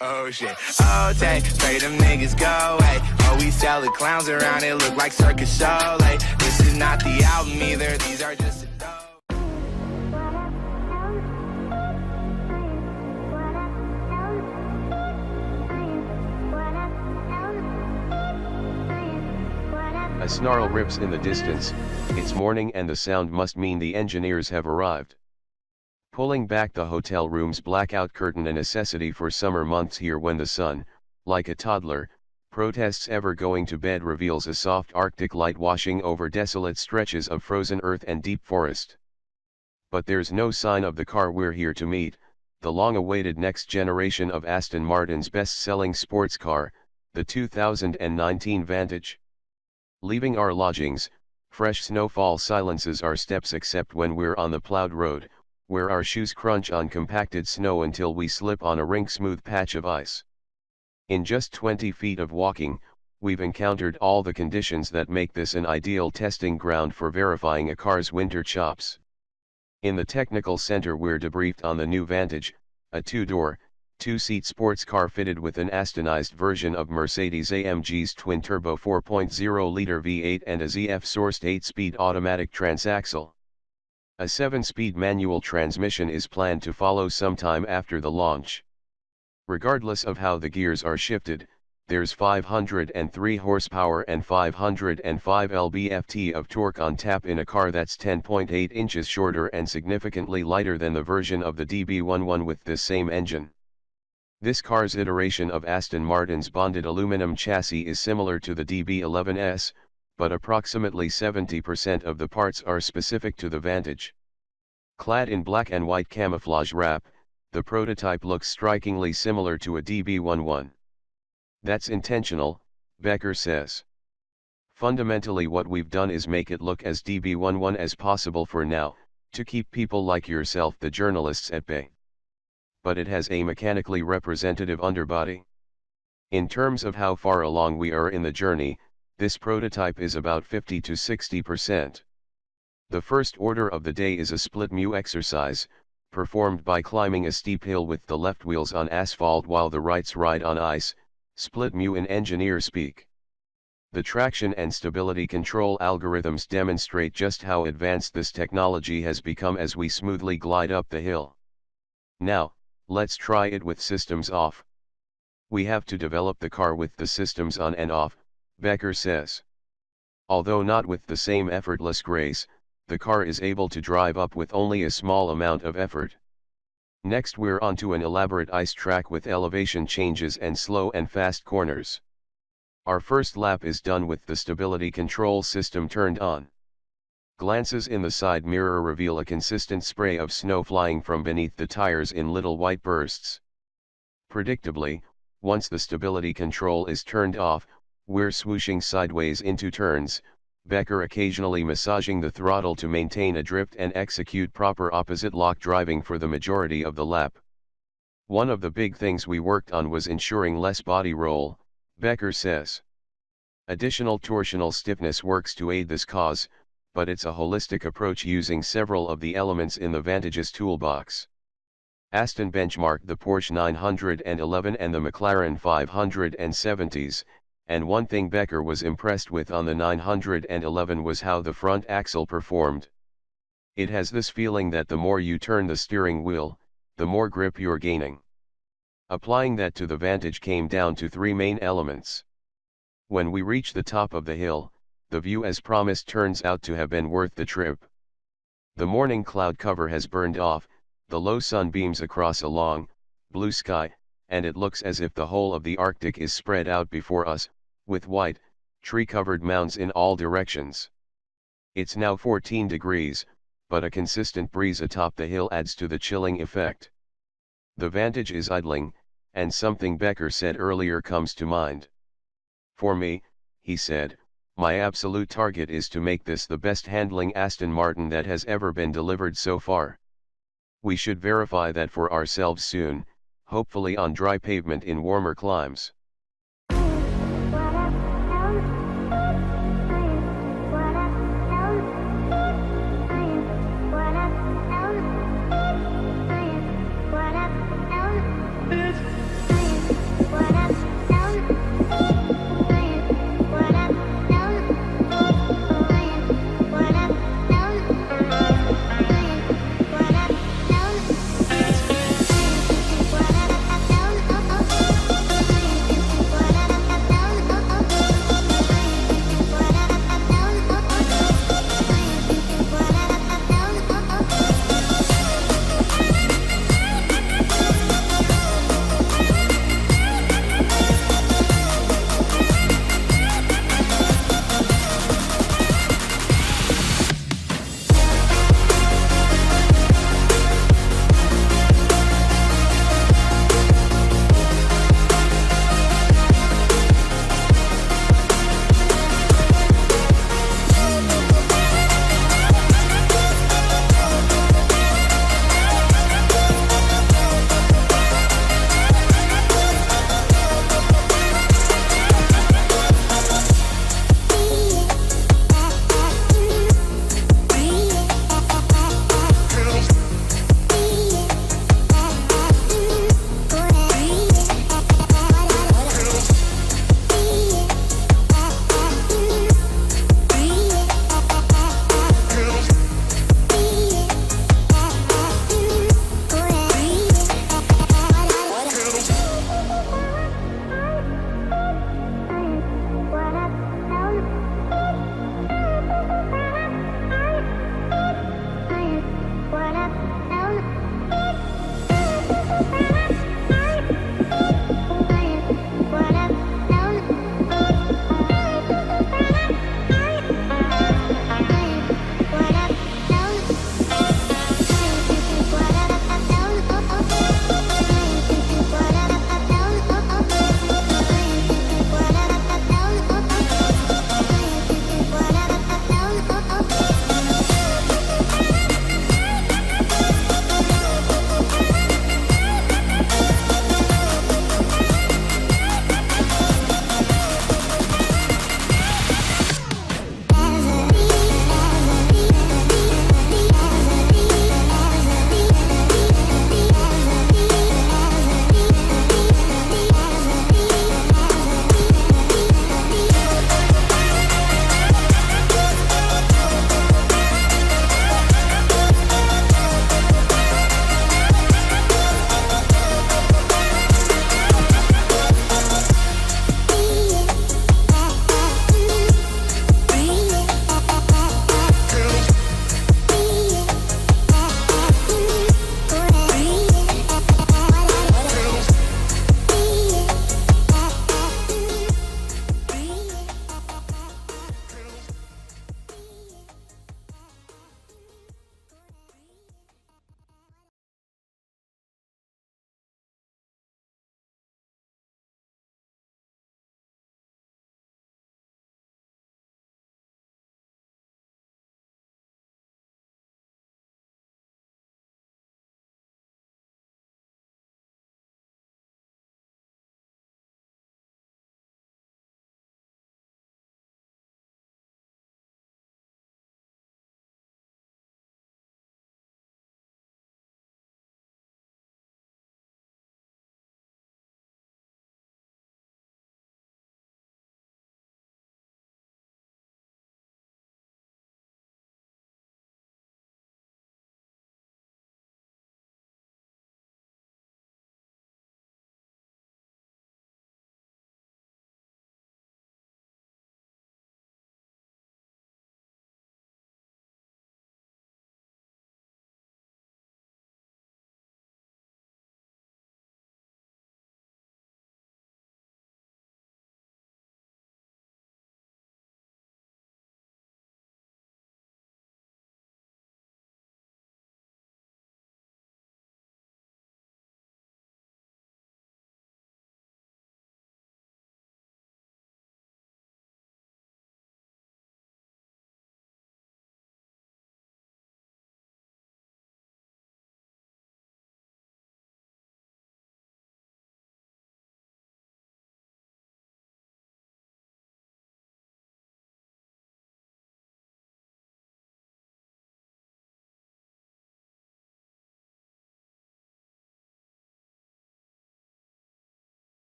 Oh shit, oh take, pray them niggas go away. Oh, we sell the clowns around, it look like circus show. Like, this is not the album either, these are just a dope. A snarl rips in the distance. It's morning and the sound must mean the engineers have arrived. Pulling back the hotel room's blackout curtain, a necessity for summer months here when the sun, like a toddler, protests ever going to bed, reveals a soft Arctic light washing over desolate stretches of frozen earth and deep forest. But there's no sign of the car we're here to meet, the long-awaited next generation of Aston Martin's best-selling sports car, the 2019 Vantage. Leaving our lodgings, fresh snowfall silences our steps except when we're on the plowed road, where our shoes crunch on compacted snow until we slip on a rink-smooth patch of ice. In just 20 feet of walking, we've encountered all the conditions that make this an ideal testing ground for verifying a car's winter chops. In the technical center we're debriefed on the new Vantage, a two-door, two-seat sports car fitted with an Astonized version of Mercedes-AMG's twin-turbo 4.0-liter V8 and a ZF-sourced 8-speed automatic transaxle. A 7-speed manual transmission is planned to follow sometime after the launch. Regardless of how the gears are shifted, there's 503 horsepower and 505 lb-ft of torque on tap in a car that's 10.8 inches shorter and significantly lighter than the version of the DB11 with this same engine. This car's iteration of Aston Martin's bonded aluminum chassis is similar to the DB11S, but approximately 70% of the parts are specific to the Vantage. Clad in black and white camouflage wrap, the prototype looks strikingly similar to a DB11. That's intentional, Becker says. Fundamentally what we've done is make it look as DB11 as possible for now, to keep people like yourself, the journalists, at bay. But it has a mechanically representative underbody. In terms of how far along we are in the journey, this prototype is about 50 to 60%. The first order of the day is a split mu exercise, performed by climbing a steep hill with the left wheels on asphalt while the rights ride on ice, split mu in engineer speak. The traction and stability control algorithms demonstrate just how advanced this technology has become as we smoothly glide up the hill. Now, let's try it with systems off. We have to develop the car with the systems on and off, Becker says. Although not with the same effortless grace, the car is able to drive up with only a small amount of effort. Next we're onto an elaborate ice track with elevation changes and slow and fast corners. Our first lap is done with the stability control system turned on. Glances in the side mirror reveal a consistent spray of snow flying from beneath the tires in little white bursts. Predictably, once the stability control is turned off, we're swooshing sideways into turns, Becker occasionally massaging the throttle to maintain a drift and execute proper opposite lock driving for the majority of the lap. One of the big things we worked on was ensuring less body roll, Becker says. Additional torsional stiffness works to aid this cause, but it's a holistic approach using several of the elements in the Vantage's toolbox. Aston benchmarked the Porsche 911 and the McLaren 570s, and one thing Becker was impressed with on the 911 was how the front axle performed. It has this feeling that the more you turn the steering wheel, the more grip you're gaining. Applying that to the Vantage came down to three main elements. When we reach the top of the hill, the view as promised turns out to have been worth the trip. The morning cloud cover has burned off, the low sun beams across a long, blue sky, and it looks as if the whole of the Arctic is spread out before us, with white, tree-covered mounds in all directions. It's now 14 degrees, but a consistent breeze atop the hill adds to the chilling effect. The Vantage is idling, and something Becker said earlier comes to mind. For me, he said, my absolute target is to make this the best handling Aston Martin that has ever been delivered so far. We should verify that for ourselves soon, hopefully on dry pavement in warmer climes.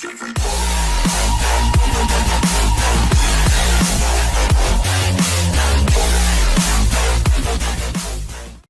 different.